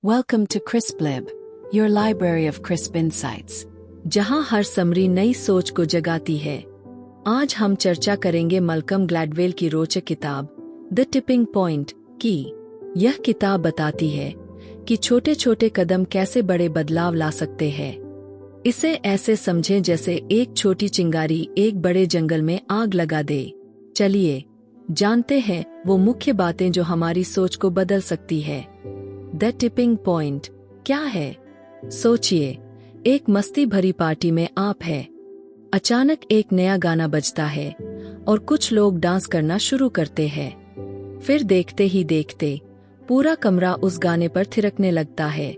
Welcome to CrispLib, your library of crisp insights, जहां हर summary नई सोच को जगाती है। आज हम चर्चा करेंगे मलकम ग्लैडवेल की रोचक किताब द टिपिंग पॉइंट की। यह किताब बताती है कि छोटे छोटे कदम कैसे बड़े बदलाव ला सकते हैं। इसे ऐसे समझें जैसे एक छोटी चिंगारी एक बड़े जंगल में आग लगा दे। चलिए जानते हैं वो मुख्य बातें जो हमारी सोच को बदल सकती है। द टिपिंग पॉइंट क्या है? सोचिए, एक मस्ती भरी पार्टी में आप हैं। अचानक एक नया गाना बजता है और कुछ लोग डांस करना शुरू करते हैं। फिर देखते ही देखते पूरा कमरा उस गाने पर थिरकने लगता है।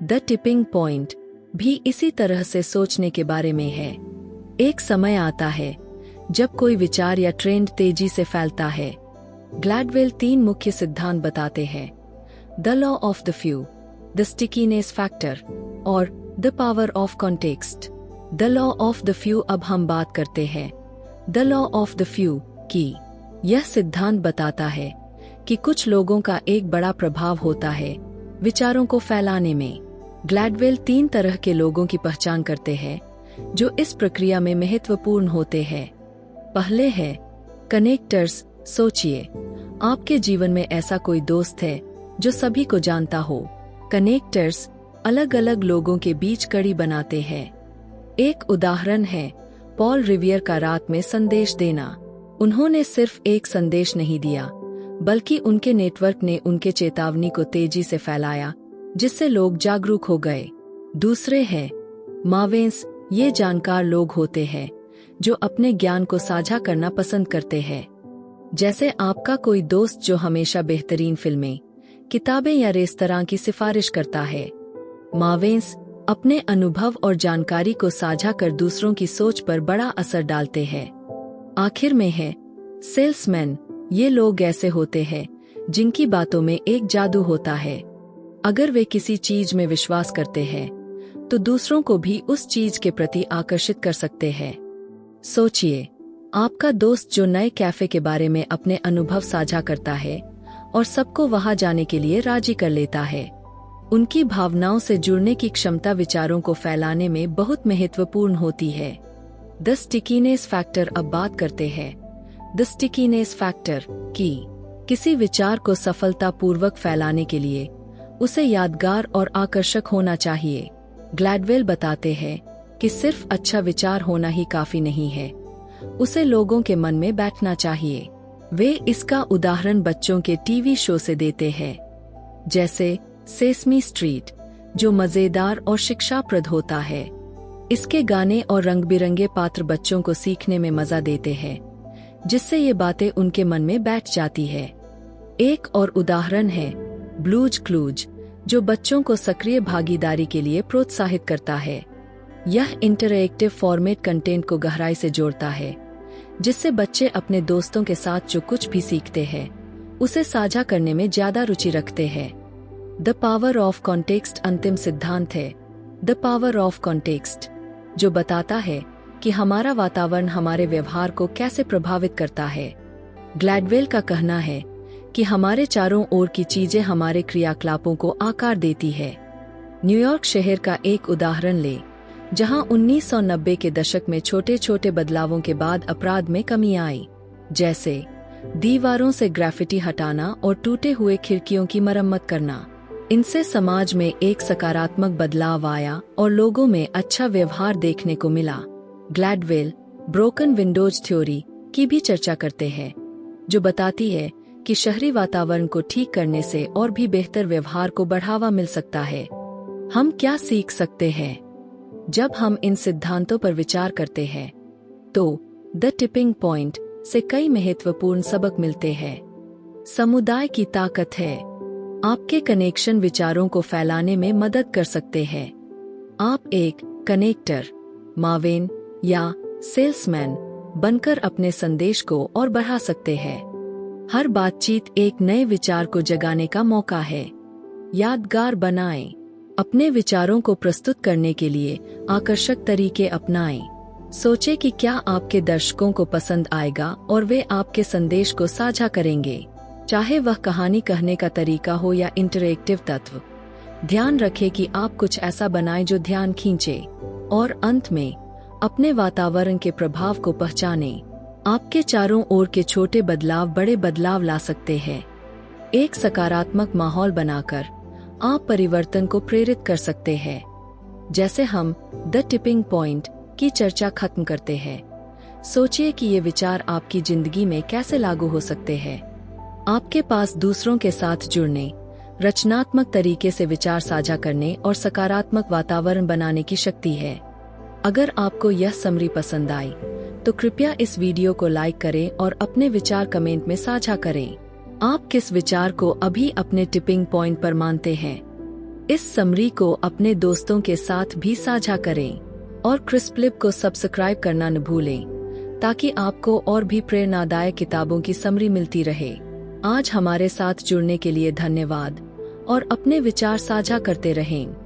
द टिपिंग पॉइंट भी इसी तरह से सोचने के बारे में है। एक समय आता है जब कोई विचार या ट्रेंड तेजी से फैलता है। ग्लैडवेल 3 मुख्य सिद्धांत बताते हैं: the law of the few, the stickiness factor और the power of context. The law of the few अब हम बात करते हैं the law of the few की। यह सिद्धांत बताता है कि कुछ लोगों का एक बड़ा प्रभाव होता है विचारों को फैलाने में। ग्लैडवेल 3 तरह के लोगों की पहचान करते हैं जो इस प्रक्रिया में महत्वपूर्ण होते हैं। पहले है कनेक्टर्स। सोचिए, आपके जीवन में ऐसा कोई दोस्त है जो सभी को जानता हो। कनेक्टर्स अलग अलग लोगों के बीच कड़ी बनाते हैं। एक उदाहरण है पॉल रिवियर का रात में संदेश देना। उन्होंने सिर्फ एक संदेश नहीं दिया, बल्कि उनके नेटवर्क ने उनके चेतावनी को तेजी से फैलाया, जिससे लोग जागरूक हो गए। दूसरे हैं मावेंस। ये जानकार लोग होते हैं जो अपने ज्ञान को साझा करना पसंद करते हैं। जैसे आपका कोई दोस्त जो हमेशा बेहतरीन फिल्में, किताबें या रेस्तरां की सिफारिश करता है। मावेंस अपने अनुभव और जानकारी को साझा कर दूसरों की सोच पर बड़ा असर डालते हैं। आखिर में है सेल्समैन। ये लोग ऐसे होते हैं जिनकी बातों में एक जादू होता है। अगर वे किसी चीज में विश्वास करते हैं तो दूसरों को भी उस चीज के प्रति आकर्षित कर सकते हैं। सोचिए, आपका दोस्त जो नए कैफे के बारे में अपने अनुभव साझा करता है और सबको वहां जाने के लिए राजी कर लेता है। उनकी भावनाओं से जुड़ने की क्षमता विचारों को फैलाने में बहुत महत्वपूर्ण होती है। द स्टिकीनेस फैक्टर अब बात करते हैं द स्टिकीनेस फैक्टर की। किसी विचार को सफलतापूर्वक फैलाने के लिए उसे यादगार और आकर्षक होना चाहिए। ग्लैडवेल बताते हैं कि सिर्फ अच्छा विचार होना ही काफी नहीं है, उसे लोगों के मन में बैठना चाहिए। वे इसका उदाहरण बच्चों के टीवी शो से देते हैं, जैसे सेसमी स्ट्रीट, जो मजेदार और शिक्षाप्रद होता है। इसके गाने और रंग-बिरंगे पात्र बच्चों को सीखने में मजा देते हैं, जिससे ये बातें उनके मन में बैठ जाती है। एक और उदाहरण है ब्लूज क्लूज, जो बच्चों को सक्रिय भागीदारी के लिए प्रोत्साहित करता है। यह इंटरएक्टिव फॉर्मेट कंटेंट को गहराई से जोड़ता है, जिससे बच्चे अपने दोस्तों के साथ जो कुछ भी सीखते हैं उसे साझा करने में ज्यादा रुचि रखते हैं। द पावर ऑफ कॉन्टेक्स्ट अंतिम सिद्धांत है द पावर ऑफ कॉन्टेक्स्ट, जो बताता है कि हमारा वातावरण हमारे व्यवहार को कैसे प्रभावित करता है। ग्लैडवेल का कहना है कि हमारे चारों ओर की चीजें हमारे क्रियाकलापों को आकार देती है। न्यूयॉर्क शहर का एक उदाहरण ले, जहां 1990 के दशक में छोटे छोटे बदलावों के बाद अपराध में कमी आई, जैसे दीवारों से ग्राफिटी हटाना और टूटे हुए खिड़कियों की मरम्मत करना। इनसे समाज में एक सकारात्मक बदलाव आया और लोगों में अच्छा व्यवहार देखने को मिला। ग्लैडवेल ब्रोकन विंडोज थ्योरी की भी चर्चा करते हैं, जो बताती है कि शहरी वातावरण को ठीक करने से और भी बेहतर व्यवहार को बढ़ावा मिल सकता है। हम क्या सीख सकते हैं जब हम इन सिद्धांतों पर विचार करते हैं? तो द टिपिंग पॉइंट से कई महत्वपूर्ण सबक मिलते हैं। समुदाय की ताकत है। आपके कनेक्शन विचारों को फैलाने में मदद कर सकते हैं। आप एक कनेक्टर, मावेन या सेल्समैन बनकर अपने संदेश को और बढ़ा सकते हैं। हर बातचीत एक नए विचार को जगाने का मौका है। यादगार बनाएं। अपने विचारों को प्रस्तुत करने के लिए आकर्षक तरीके अपनाएं। सोचें कि क्या आपके दर्शकों को पसंद आएगा और वे आपके संदेश को साझा करेंगे। चाहे वह कहानी कहने का तरीका हो या इंटरैक्टिव तत्व, ध्यान रखें कि आप कुछ ऐसा बनाएं जो ध्यान खींचे। और अंत में अपने वातावरण के प्रभाव को पहचानें। आपके चारों ओर के छोटे बदलाव बड़े बदलाव ला सकते हैं। एक सकारात्मक माहौल बनाकर आप परिवर्तन को प्रेरित कर सकते हैं। जैसे हम द टिपिंग पॉइंट की चर्चा खत्म करते हैं, सोचिए कि ये विचार आपकी जिंदगी में कैसे लागू हो सकते हैं। आपके पास दूसरों के साथ जुड़ने, रचनात्मक तरीके से विचार साझा करने और सकारात्मक वातावरण बनाने की शक्ति है। अगर आपको यह समरी पसंद आई तो कृपया इस वीडियो को लाइक करें और अपने विचार कमेंट में साझा करें। आप किस विचार को अभी अपने टिपिंग पॉइंट पर मानते हैं? इस समरी को अपने दोस्तों के साथ भी साझा करें और क्रिस्पलिब को सब्सक्राइब करना न भूलें ताकि आपको और भी प्रेरणादायक किताबों की समरी मिलती रहे। आज हमारे साथ जुड़ने के लिए धन्यवाद और अपने विचार साझा करते रहें।